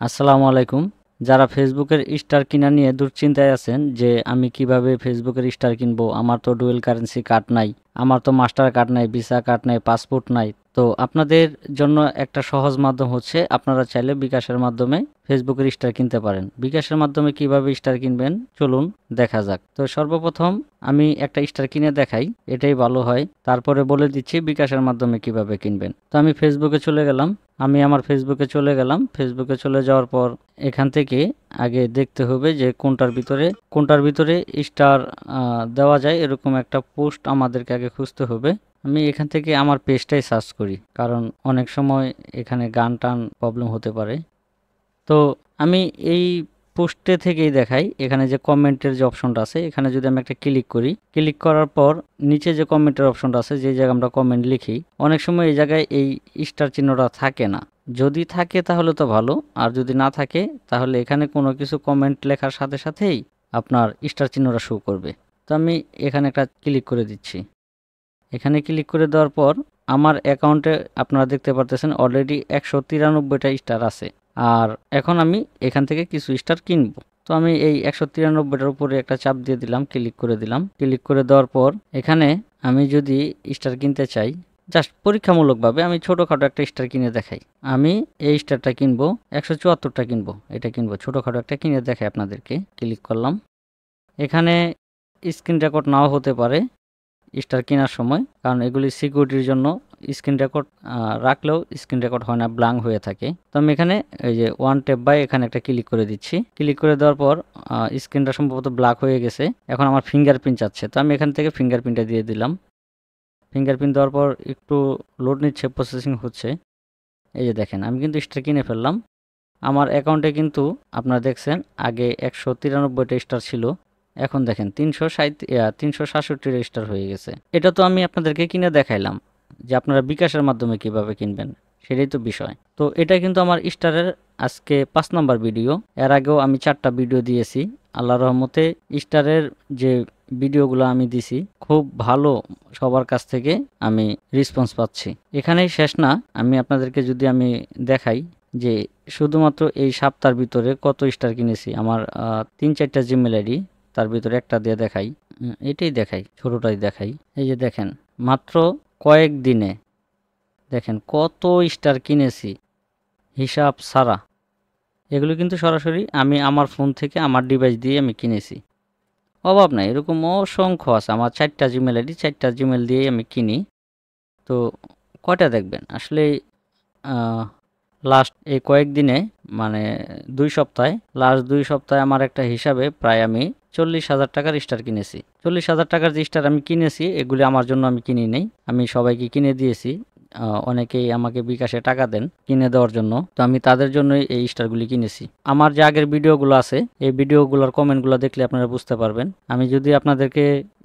আসসালামু আলাইকুম। যারা ফেসবুকের স্টার কিনা নিয়ে দুশ্চিন্তায় আছেন যে আমি কিভাবে ফেসবুকের স্টার কিনবো, আমার তো ডুয়েল কারেন্সি কার্ড নাই, আমার তো মাস্টার কার্ড নাই, ভিসা কার্ড নাই, পাসপোর্ট নাই। তো আপনাদের জন্য একটা সহজ মাধ্যম হচ্ছে আপনারা চাইলে বিকাশের মাধ্যমে ফেসবুকের স্টার কিনতে পারেন। বিকাশের মাধ্যমে কিভাবে স্টার কিনবেন চলুন দেখা যাক। তো সর্বপ্রথম আমি একটা স্টার কিনে দেখাই, এটাই ভালো হয়, তারপরে বলে দিচ্ছি বিকাশের মাধ্যমে কিভাবে কিনবেন। তো আমি ফেসবুকে চলে গেলাম। আমি আমার ফেসবুকে চলে গেলাম। ফেসবুকে চলে যাওয়ার পর এখান থেকে আগে দেখতে হবে যে কোনটার ভিতরে স্টার দেওয়া যায়, এরকম একটা পোস্ট আমাদেরকে আগে খুঁজতে হবে। আমি এখান থেকে আমার পেজটাই সার্চ করি, কারণ অনেক সময় এখানে গান টান প্রবলেম হতে পারে। তো আমি এই পোস্টে থেকেই দেখাই, এখানে যে কমেন্টের যে অপশনটা আছে, এখানে যদি আমি একটা ক্লিক করি, ক্লিক করার পর নিচে যে কমেন্টের অপশনটা আছে, যে জায়গায় আমরা কমেন্ট লিখি, অনেক সময় এই জায়গায় এই স্টার চিহ্নটা থাকে না। যদি থাকে তাহলে তো ভালো, আর যদি না থাকে তাহলে এখানে কোনো কিছু কমেন্ট লেখার সাথে সাথেই আপনার স্টার চিহ্নটা শো করবে। তো আমি এখানে একটা ক্লিক করে দিচ্ছি। এখানে ক্লিক করে দেওয়ার পর আমার অ্যাকাউন্টে আপনারা দেখতে পারতেছেন অলরেডি 193টা স্টার আছে। আর এখন আমি এখান থেকে কিছু স্টার কিনবো। তো আমি এই 193টার উপরে একটা চাপ দিয়ে দিলাম, ক্লিক করে দিলাম। ক্লিক করে দেওয়ার পর এখানে আমি যদি স্টার কিনতে চাই, জাস্ট পরীক্ষামূলকভাবে আমি ছোটোখাটো একটা স্টার কিনে দেখাই। আমি এই স্টারটা কিনবো, 174টা কিনবো, এটা কিনবো, ছোটোখাটো একটা কিনে দেখাই আপনাদেরকে। ক্লিক করলাম। এখানে স্ক্রিন রেকর্ড নাও হতে পারে স্টার কেনার সময়, কারণ এগুলি সিকিউরিটির জন্য স্ক্রিন রেকর্ড রাখলেও স্ক্রিন রেকর্ড হয় না, ব্ল্যাঙ্ক হয়ে থাকে। তো আমি এখানে এই যে ওয়ান ট্যাপ বাই এখানে একটা ক্লিক করে দিচ্ছি। ক্লিক করে দেওয়ার পর স্ক্রিনটা সম্ভবত ব্ল্যাক হয়ে গেছে, এখন আমার ফিঙ্গারপ্রিন্ট চাচ্ছে। তো আমি এখান থেকে ফিঙ্গারপ্রিন্টটা দিয়ে দিলাম। ফিঙ্গারপ্রিন্ট দেওয়ার পর একটু লোড নিচ্ছে, প্রসেসিং হচ্ছে। এই যে দেখেন আমি কিন্তু স্টার কিনে ফেললাম। আমার অ্যাকাউন্টে কিন্তু আপনারা দেখছেন আগে 193টা স্টার ছিল, এখন দেখেন 367 রেজিস্টার হয়ে গেছে। এটা তো আমি আপনাদেরকে কিনে দেখাইলাম যে আপনারা বিকাশের মাধ্যমে কিভাবে কিনবেন, সেটাই তো বিষয়। তো এটা কিন্তু আমার স্টারের আজকে 5 নম্বর ভিডিও। এর আগেও আমি 4টা ভিডিও দিয়েছি। আল্লাহর রহমতে স্টারের যে ভিডিওগুলো আমি দিছি খুব ভালো, সবার কাছ থেকে আমি রেসপন্স পাচ্ছি। এখানেই শেষ না, আমি আপনাদেরকে যদি আমি দেখাই যে শুধুমাত্র এই সপ্তাহের ভিতরে কত স্টার কিনেছি। আমার 3-4টা জিমেল আইডি, তার ভিতরে একটা দিয়ে দেখাই, এটাই দেখাই, ছোটোটাই দেখাই। এই যে দেখেন মাত্র কয়েক দিনে দেখেন কত স্টার কিনেছি হিসাব ছাড়া। এগুলো কিন্তু সরাসরি আমি আমার ফোন থেকে আমার ডিভাইস দিয়ে আমি কিনেছি, অভাব নাই, এরকম অসংখ্য আছে। আমার 4টা জিমেল আইডি, 4টা জিমেল দিয়েই আমি কিনি। তো কয়টা দেখবেন আসলে লাস্ট এই কয়েকদিনে, মানে 2 সপ্তাহে, লাস্ট 2 সপ্তাহে আমার একটা হিসাবে প্রায় আমি 40,000 টাকার স্টার কিনেছি। 40,000 টাকার যে স্টার আমি কিনেছি এগুলি আমার জন্য আমি কিনি নেই, আমি সবাইকে কিনে দিয়েছি। অনেকেই আমাকে বিকাশে টাকা দেন কিনে দেওয়ার জন্য, তো আমি তাদের জন্যই এই স্টারগুলি কিনেছি। আমার যে আগের ভিডিওগুলো আছে এই ভিডিওগুলোর কমেন্টগুলো দেখলে আপনারা বুঝতে পারবেন। আমি যদি আপনাদেরকে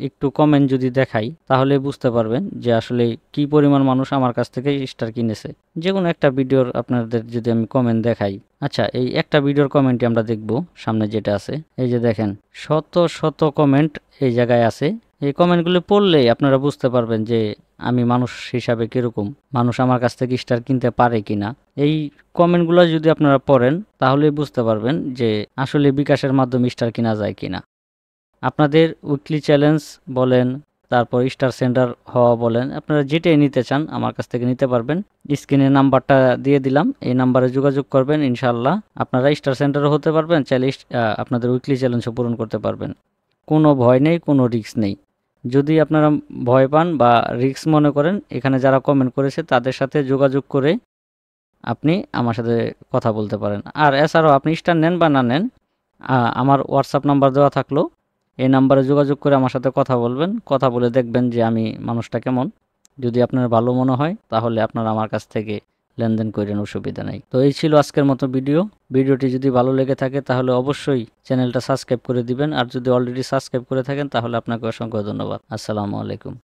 একটু কমেন্ট যদি দেখাই তাহলে বুঝতে পারবেন যে আসলে কি পরিমাণ মানুষ আমার কাছ থেকে স্টার কিনেছে। যে কোনো একটা ভিডিওর আপনাদের যদি আমি কমেন্ট দেখাই, আচ্ছা এই একটা ভিডিওর কমেন্টই আমরা দেখব, সামনে যেটা আছে। এই যে দেখেন শত শত কমেন্ট এই জায়গায় আছে। এই কমেন্টগুলো পড়লেই আপনারা বুঝতে পারবেন যে আমি মানুষ হিসাবে কিরকম, মানুষ আমার কাছ থেকে স্টার কিনতে পারে কিনা। এই কমেন্টগুলো যদি আপনারা পড়েন তাহলেই বুঝতে পারবেন যে আসলে বিকাশের মাধ্যমে স্টার কিনা যায় কিনা। আপনাদের উইকলি চ্যালেঞ্জ বলেন, তারপর স্টার সেন্টার হওয়া বলেন, আপনারা যেটাই নিতে চান আমার কাছ থেকে নিতে পারবেন। স্ক্রিনে নাম্বারটা দিয়ে দিলাম, এই নাম্বারে যোগাযোগ করবেন, ইনশাআল্লাহ আপনারা স্টার সেন্টারও হতে পারবেন, চাইলে আপনাদের উইকলি চ্যালেঞ্জও পূরণ করতে পারবেন। কোনো ভয় নেই, কোনো রিস্ক নেই। যদি আপনারা ভয় পান বা রিস্ক মনে করেন, এখানে যারা কমেন্ট করেছে তাদের সাথে যোগাযোগ করে আপনি আমার সাথে কথা বলতে পারেন। আর এছাড়াও আপনি স্টার নেন বা না নেন, আমার হোয়াটসঅ্যাপ নাম্বার দেওয়া থাকলো, এই নাম্বারে যোগাযোগ করে আমার সাথে কথা বলবেন। কথা বলে দেখবেন যে আমি মানুষটা কেমন। যদি আপনার ভালো মনে হয় তাহলে আপনারা আমার কাছ থেকে লেনদেন করেন, অসুবিধা নেই। তো এই ছিল আজকের মতো ভিডিওটি যদি ভালো লেগে থাকে তাহলে অবশ্যই চ্যানেলটা সাবস্ক্রাইব করে দিবেন। আর যদি অলরেডি সাবস্ক্রাইব করে থাকেন তাহলে আপনাকে অসংখ্য ধন্যবাদ। আসসালামু আলাইকুম।